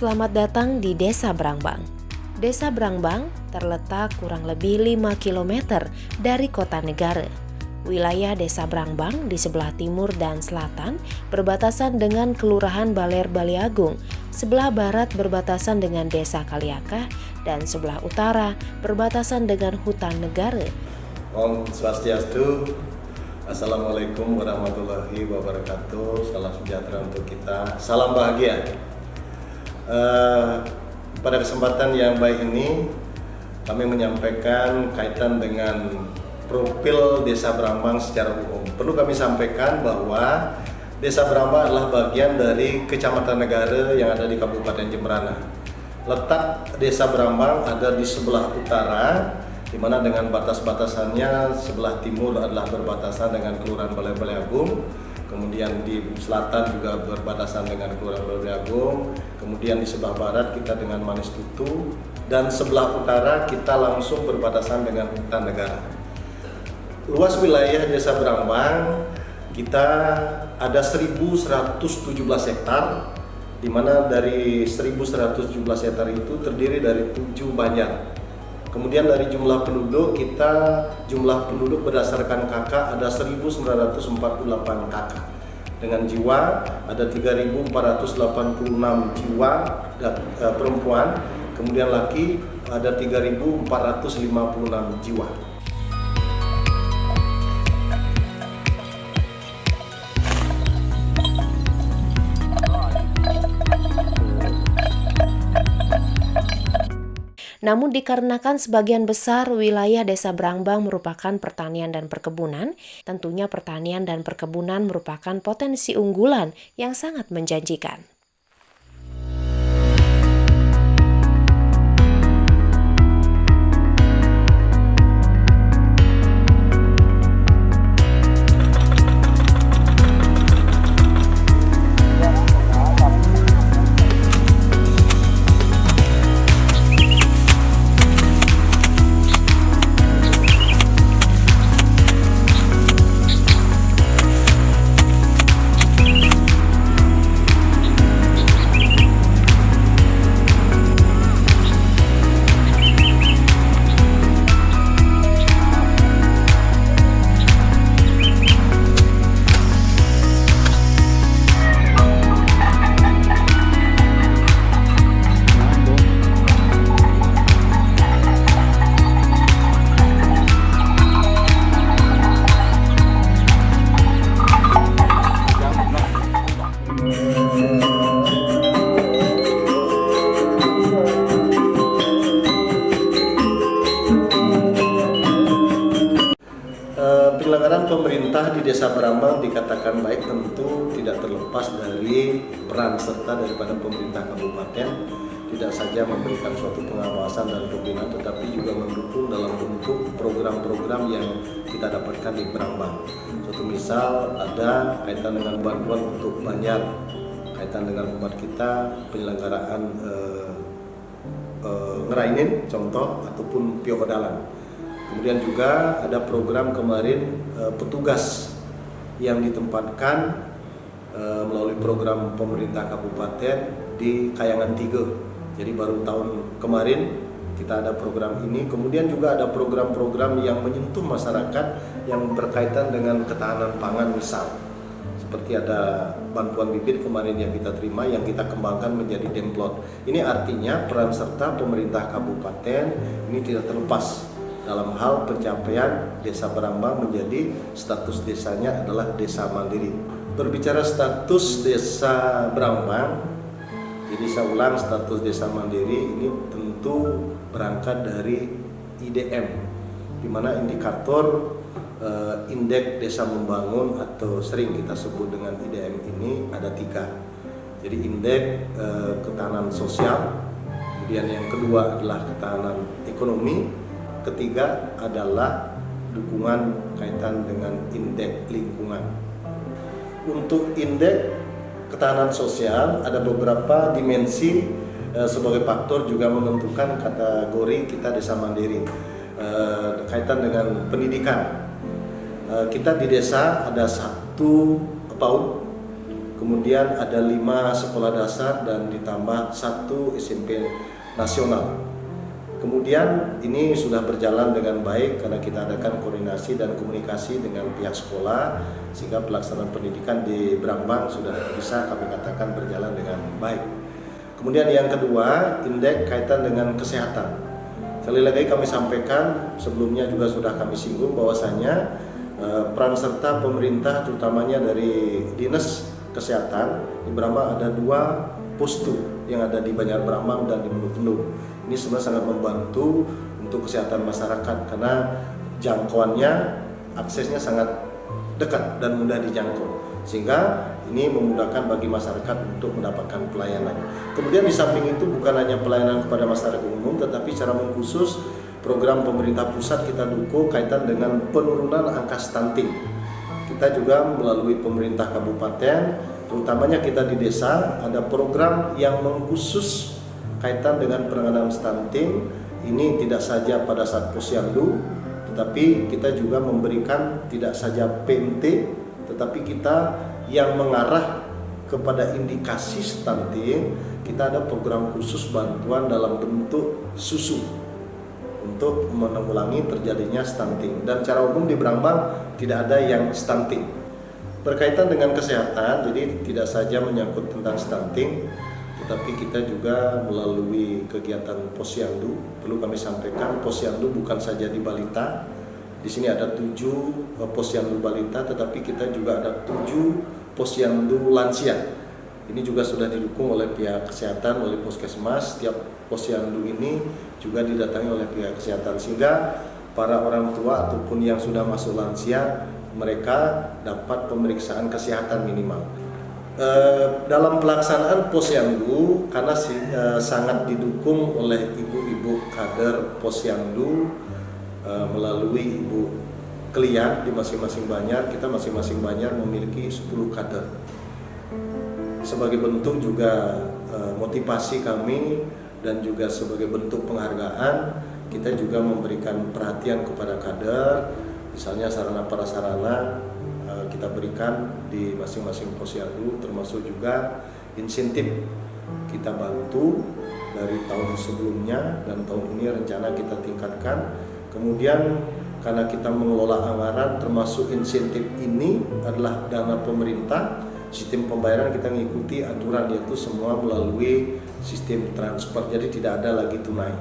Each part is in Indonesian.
selamat datang di Desa Brangbang. Desa Brangbang terletak kurang lebih 5 km dari kota Negara. Wilayah Desa Brangbang di sebelah timur dan selatan berbatasan dengan Kelurahan Baler Baliagung, sebelah barat berbatasan dengan Desa Kaliakah, dan sebelah utara berbatasan dengan Hutan Negara. Om Swastiastu. Assalamualaikum warahmatullahi wabarakatuh. Salam sejahtera untuk kita. Salam bahagia. Pada kesempatan yang baik ini, kami menyampaikan kaitan dengan profil Desa Brangbang secara umum. Perlu kami sampaikan bahwa Desa Brangbang adalah bagian dari Kecamatan Negara yang ada di Kabupaten Jemberana. Letak Desa Brangbang ada di sebelah utara, di mana dengan batas-batasannya sebelah timur adalah berbatasan dengan Kelurahan Baler Baliagung, kemudian di selatan juga berbatasan dengan Kelurahan Baler Baliagung, kemudian di sebelah barat kita dengan Manis Tutu, dan sebelah utara kita langsung berbatasan dengan Hutan Negara. Luas wilayah Desa Brangbang kita ada 1.117 hektar, di mana dari 1.117 hektar itu terdiri dari 7 banjar. Kemudian dari jumlah penduduk jumlah penduduk berdasarkan kakak ada 1.948 kakak. Dengan jiwa ada 3.486 jiwa perempuan, kemudian laki ada 3.456 jiwa. Namun dikarenakan sebagian besar wilayah Desa Brangbang merupakan pertanian dan perkebunan, tentunya pertanian dan perkebunan merupakan potensi unggulan yang sangat menjanjikan. Penyelenggaraan pemerintah di Desa Brangbang dikatakan baik tentu tidak terlepas dari peran serta daripada pemerintah kabupaten, tidak saja memberikan suatu pengawasan dan pembinaan, tetapi juga mendukung dalam bentuk program-program yang kita dapatkan di Brangbang. Suatu misal ada kaitan dengan bantuan untuk banjar, kaitan dengan umat kita, penyelenggaraan ngerainin contoh ataupun piokodalan. Kemudian juga ada program kemarin petugas yang ditempatkan melalui program pemerintah kabupaten di Kayangan 3. Jadi baru tahun kemarin kita ada program ini. Kemudian juga ada program-program yang menyentuh masyarakat yang berkaitan dengan ketahanan pangan, misal seperti ada bantuan bibit kemarin yang kita terima, yang kita kembangkan menjadi demplot. Ini artinya peran serta pemerintah kabupaten ini tidak terlepas dalam hal pencapaian Desa Brangbang menjadi status desanya adalah desa mandiri. Berbicara status Desa Brangbang, jadi saya ulang, status desa mandiri ini tentu berangkat dari IDM, di mana indikator indeks desa membangun atau sering kita sebut dengan IDM ini ada 3. Jadi indeks ketahanan sosial, kemudian yang kedua adalah ketahanan ekonomi, ketiga adalah dukungan kaitan dengan indeks lingkungan. Untuk indeks ketahanan sosial ada beberapa dimensi sebagai faktor juga menentukan kategori kita desa mandiri. Kaitan dengan pendidikan, kita di desa ada 1 PAUD, kemudian ada 5 sekolah dasar dan ditambah 1 SMP nasional. Kemudian ini sudah berjalan dengan baik karena kita adakan koordinasi dan komunikasi dengan pihak sekolah, sehingga pelaksanaan pendidikan di Brambang sudah bisa kami katakan berjalan dengan baik. Kemudian yang kedua, indeks kaitan dengan kesehatan. Sekali lagi kami sampaikan, sebelumnya juga sudah kami singgung bahwasanya peran serta pemerintah terutamanya dari Dinas Kesehatan di Brambang ada 2 postu yang ada di Banjar Brambang dan di Mulu-Pendung. Ini sebenarnya sangat membantu untuk kesehatan masyarakat karena jangkauannya, aksesnya sangat dekat dan mudah dijangkau, sehingga ini memudahkan bagi masyarakat untuk mendapatkan pelayanan. Kemudian di samping itu bukan hanya pelayanan kepada masyarakat umum, tetapi secara khusus program pemerintah pusat kita dukung kaitan dengan penurunan angka stunting. Kita juga melalui pemerintah kabupaten, terutamanya kita di desa, ada program yang mengkhusus kaitan dengan penanganan stunting. Ini tidak saja pada saat posyandu, tetapi kita juga memberikan tidak saja PMT, tetapi kita yang mengarah kepada indikasi stunting, kita ada program khusus bantuan dalam bentuk susu untuk menanggulangi terjadinya stunting. Dan secara umum di Brambang tidak ada yang stunting. Berkaitan dengan kesehatan, jadi tidak saja menyangkut tentang stunting, tetapi kita juga melalui kegiatan posyandu. Perlu kami sampaikan, posyandu bukan saja di balita. Di sini ada 7 posyandu balita, tetapi kita juga ada 7 posyandu lansia. Ini juga sudah didukung oleh pihak kesehatan, oleh puskesmas. Setiap posyandu ini juga didatangi oleh pihak kesehatan, sehingga para orang tua ataupun yang sudah masuk lansia, mereka dapat pemeriksaan kesehatan minimal. Dalam pelaksanaan posyandu, karena sangat didukung oleh ibu-ibu kader posyandu, melalui Ibu Klian di masing-masing banjar, kita masing-masing banjar memiliki 10 kader. Sebagai bentuk juga motivasi kami dan juga sebagai bentuk penghargaan, kita juga memberikan perhatian kepada kader, misalnya sarana prasarana kita berikan di masing-masing posyandu, termasuk juga insentif kita bantu dari tahun sebelumnya dan tahun ini rencana kita tingkatkan. Kemudian karena kita mengelola anggaran, termasuk insentif ini adalah dana pemerintah, sistem pembayaran kita mengikuti aturan, yaitu semua melalui sistem transfer, jadi tidak ada lagi tunai.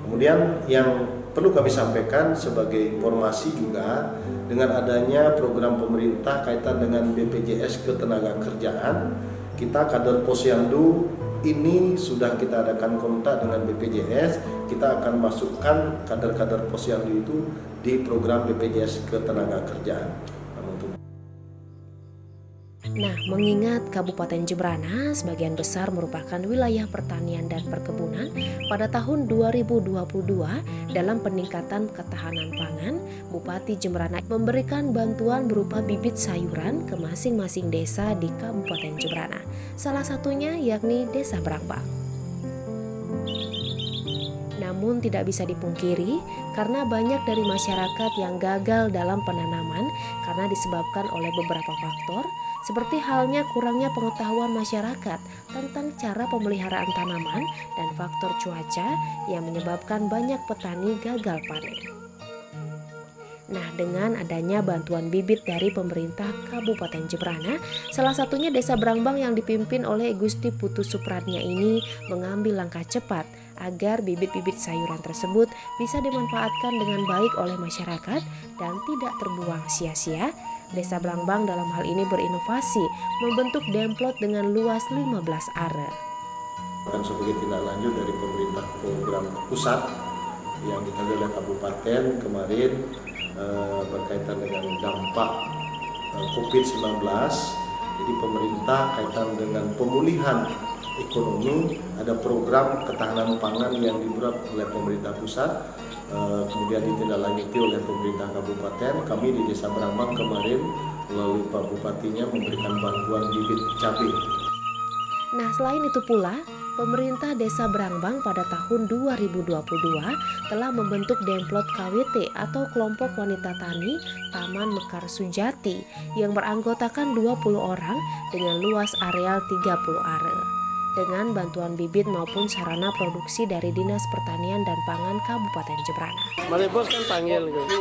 Kemudian yang perlu kami sampaikan sebagai informasi juga, dengan adanya program pemerintah kaitan dengan BPJS Ketenagakerjaan, kita kader posyandu ini sudah kita adakan kontak dengan BPJS, kita akan masukkan kader-kader posyandu itu di program BPJS Ketenagakerjaan. Nah, mengingat Kabupaten Jembrana sebagian besar merupakan wilayah pertanian dan perkebunan, pada tahun 2022 dalam peningkatan ketahanan pangan, Bupati Jembrana memberikan bantuan berupa bibit sayuran ke masing-masing desa di Kabupaten Jembrana. Salah satunya yakni Desa Brambang. Namun tidak bisa dipungkiri karena banyak dari masyarakat yang gagal dalam penanaman karena disebabkan oleh beberapa faktor, seperti halnya kurangnya pengetahuan masyarakat tentang cara pemeliharaan tanaman dan faktor cuaca yang menyebabkan banyak petani gagal panen. Nah, dengan adanya bantuan bibit dari pemerintah Kabupaten Jembrana, salah satunya Desa Brambang yang dipimpin oleh Gusti Putu Supratnya ini mengambil langkah cepat agar bibit-bibit sayuran tersebut bisa dimanfaatkan dengan baik oleh masyarakat dan tidak terbuang sia-sia. Desa Brambang dalam hal ini berinovasi membentuk demplot dengan luas 15 are. Sebagai tindak lanjut dari pemerintah program pusat yang ditangani oleh kabupaten kemarin berkaitan dengan dampak COVID-19, jadi pemerintah kaitan dengan pemulihan ekonomi, ada program ketahanan pangan yang dibuat oleh pemerintah pusat, kemudian ditindaklanjuti oleh pemerintah kabupaten. Kami di Desa Brambang kemarin melalui Pak Bupatinya memberikan bantuan bibit cabai. Nah, selain itu pula, Pemerintah Desa Brangbang pada tahun 2022 telah membentuk Demplot KWT atau Kelompok Wanita Tani Taman Mekar Sujati yang beranggotakan 20 orang dengan luas areal 30 are. Dengan bantuan bibit maupun sarana produksi dari Dinas Pertanian dan Pangan Kabupaten Jembrana. Mari bos kan panggil gitu.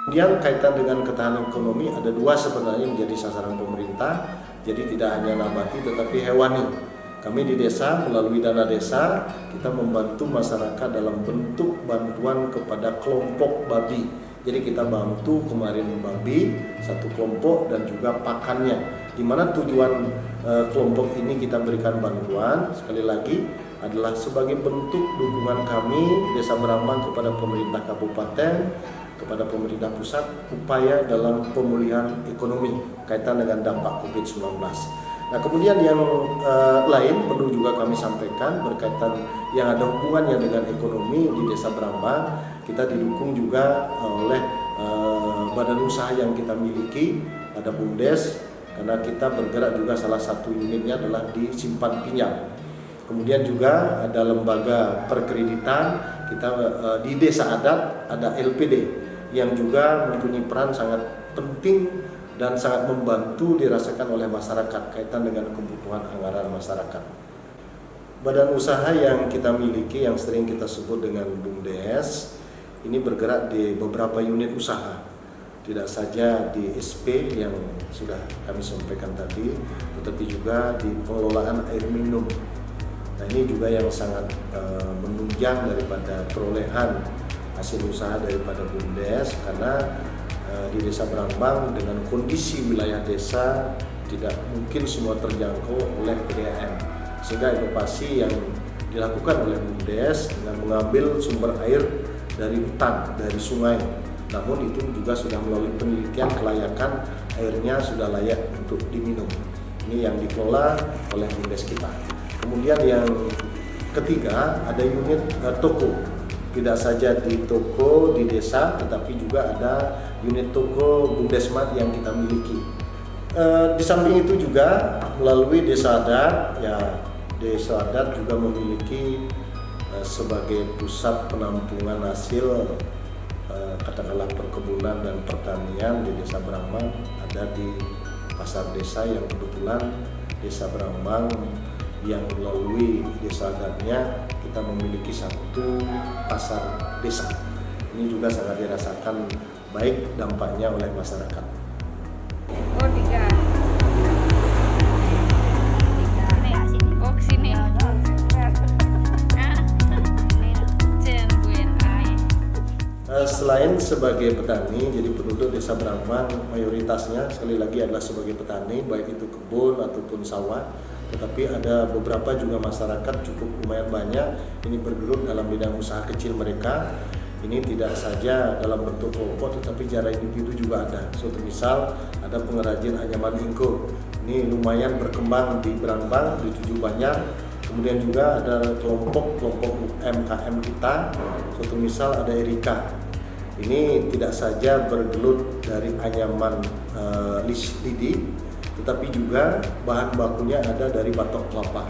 Kemudian kaitan dengan ketahanan ekonomi ada dua sebenarnya yang menjadi sasaran pemerintah. Jadi tidak hanya nabati tetapi hewani. Kami di desa melalui dana desa kita membantu masyarakat dalam bentuk bantuan kepada kelompok babi. Jadi kita bantu kemarin babi satu kelompok dan juga pakannya. Di mana tujuan kelompok ini kita berikan bantuan sekali lagi adalah sebagai bentuk dukungan kami Desa Brangbang kepada pemerintah kabupaten, kepada pemerintah pusat upaya dalam pemulihan ekonomi kaitan dengan dampak COVID-19. Nah kemudian yang lain perlu juga kami sampaikan berkaitan yang ada hubungannya dengan ekonomi di Desa Brangbang. Kita didukung juga oleh badan usaha yang kita miliki, ada BUMDes, karena kita bergerak juga salah satu unitnya adalah di simpan pinjam. Kemudian juga ada lembaga perkreditan, kita di desa adat ada LPD yang juga mempunyai peran sangat penting dan sangat membantu dirasakan oleh masyarakat kaitan dengan kebutuhan anggaran masyarakat. Badan usaha yang kita miliki yang sering kita sebut dengan BUMDes ini bergerak di beberapa unit usaha, tidak saja di SP yang sudah kami sampaikan tadi, tetapi juga di pengelolaan air minum. Nah ini juga yang sangat menunjang daripada perolehan hasil usaha daripada BUMDes karena di Desa Brangbang dengan kondisi wilayah desa tidak mungkin semua terjangkau oleh PDAM, sehingga inovasi yang dilakukan oleh BUMDes dengan mengambil sumber air dari hutan, dari sungai, namun itu juga sudah melalui penelitian kelayakan airnya sudah layak untuk diminum. Ini yang dikelola oleh BUMDes kita. Kemudian yang ketiga ada unit toko. Tidak saja di toko di desa, tetapi juga ada unit toko BUMDesMart yang kita miliki. Di samping itu juga melalui desa adat, ya desa adat juga memiliki sebagai pusat penampungan hasil katakanlah perkebunan dan pertanian di Desa Brangbang ada di pasar desa yang kebetulan Desa Brangbang yang melalui desa adatnya kita memiliki satu pasar desa. Ini juga sangat dirasakan baik dampaknya oleh masyarakat. Oh, tiga. Oh, kesini. Selain sebagai petani, jadi penduduk Desa Brangbang mayoritasnya sekali lagi adalah sebagai petani, baik itu kebun ataupun sawah. Tetapi ada beberapa juga masyarakat cukup lumayan banyak ini bergelut dalam bidang usaha kecil mereka. Ini tidak saja dalam bentuk kelompok, tetapi secara individu juga ada. Suatu misal ada pengrajin anyaman ingko. Ini lumayan berkembang di Brangbang, di Tujuh Banjar. Kemudian juga ada kelompok UMKM kita. Suatu misal ada Erika. Ini tidak saja bergelut dari anyaman lidi, tetapi juga bahan bakunya ada dari batok kelapa.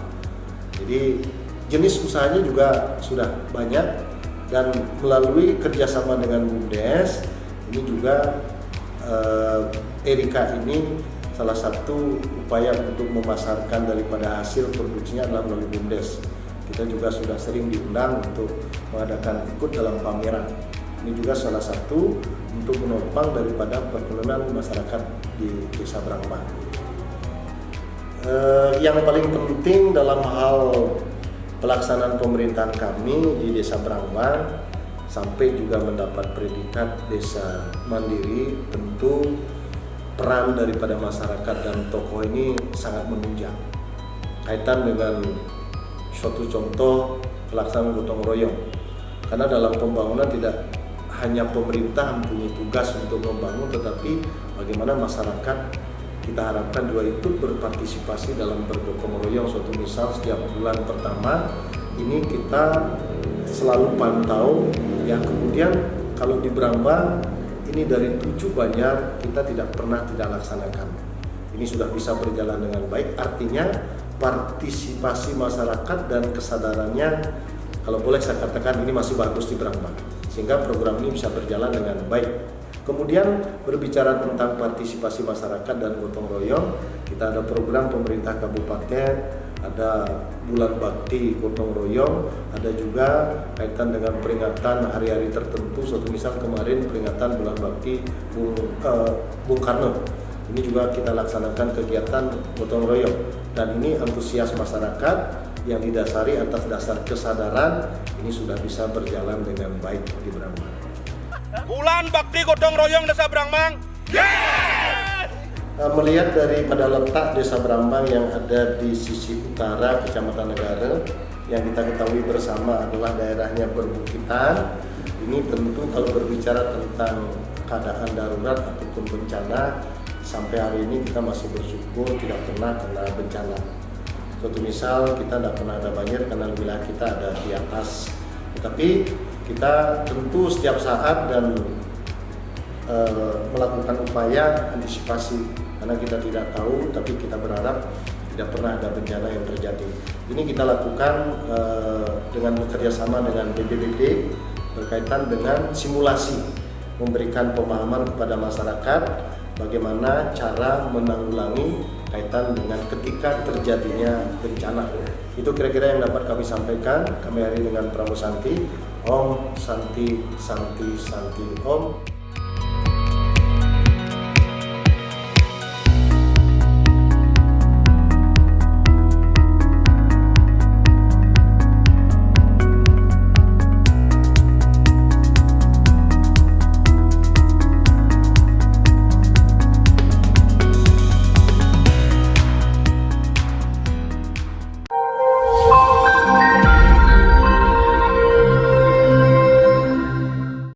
Jadi jenis usahanya juga sudah banyak dan melalui kerjasama dengan BUMDes ini juga Erika ini salah satu upaya untuk memasarkan daripada hasil produksinya adalah melalui BUMDes. Kita juga sudah sering diundang untuk mengadakan ikut dalam pameran. Ini juga salah satu untuk menopang daripada perekonomian masyarakat di Desa Brangbang. Yang paling penting dalam hal pelaksanaan pemerintahan kami di Desa Brangbang sampai juga mendapat predikat desa mandiri, tentu peran daripada masyarakat dan tokoh ini sangat menunjang kaitan dengan suatu contoh pelaksanaan gotong royong, karena dalam pembangunan tidak hanya pemerintah mempunyai tugas untuk membangun, tetapi bagaimana masyarakat kita harapkan juga ikut berpartisipasi dalam bergotong royong. Suatu misal setiap bulan pertama ini kita selalu pantau ya. Kemudian kalau di Brangbang ini dari 7 banjar kita tidak pernah tidak laksanakan. ini sudah bisa berjalan dengan baik. Artinya partisipasi masyarakat dan kesadarannya, kalau boleh saya katakan, ini masih bagus di Brambang, sehingga program ini bisa berjalan dengan baik. Kemudian berbicara tentang partisipasi masyarakat dan gotong royong, kita ada program pemerintah kabupaten, ada bulan bakti gotong royong, ada juga kaitan dengan peringatan hari-hari tertentu. Suatu misal kemarin peringatan bulan bakti Bung Karno, ini juga kita laksanakan kegiatan gotong royong, dan ini antusias masyarakat yang didasari atas dasar kesadaran, ini sudah bisa berjalan dengan baik di Brambang. Bulan bakti gotong royong Desa Brambang. Melihat daripada letak Desa Brambang yang ada di sisi utara Kecamatan Negara, yang kita ketahui bersama adalah daerahnya perbukitan, ini tentu kalau berbicara tentang keadaan darurat ataupun bencana, sampai hari ini kita masih bersyukur tidak pernah kena bencana. Suatu misal kita tidak pernah ada banjir karena wilayah kita ada di atas, tetapi kita tentu setiap saat dan melakukan upaya antisipasi, karena kita tidak tahu, tapi kita berharap tidak pernah ada bencana yang terjadi. Ini kita lakukan dengan bekerjasama dengan BPBD berkaitan dengan simulasi, memberikan pemahaman kepada masyarakat bagaimana cara menanggulangi kaitan dengan ketika terjadinya bencana. Itu kira-kira yang dapat kami sampaikan. Kami hari dengan Pramu Santi, Om Santi Santi Santi Om.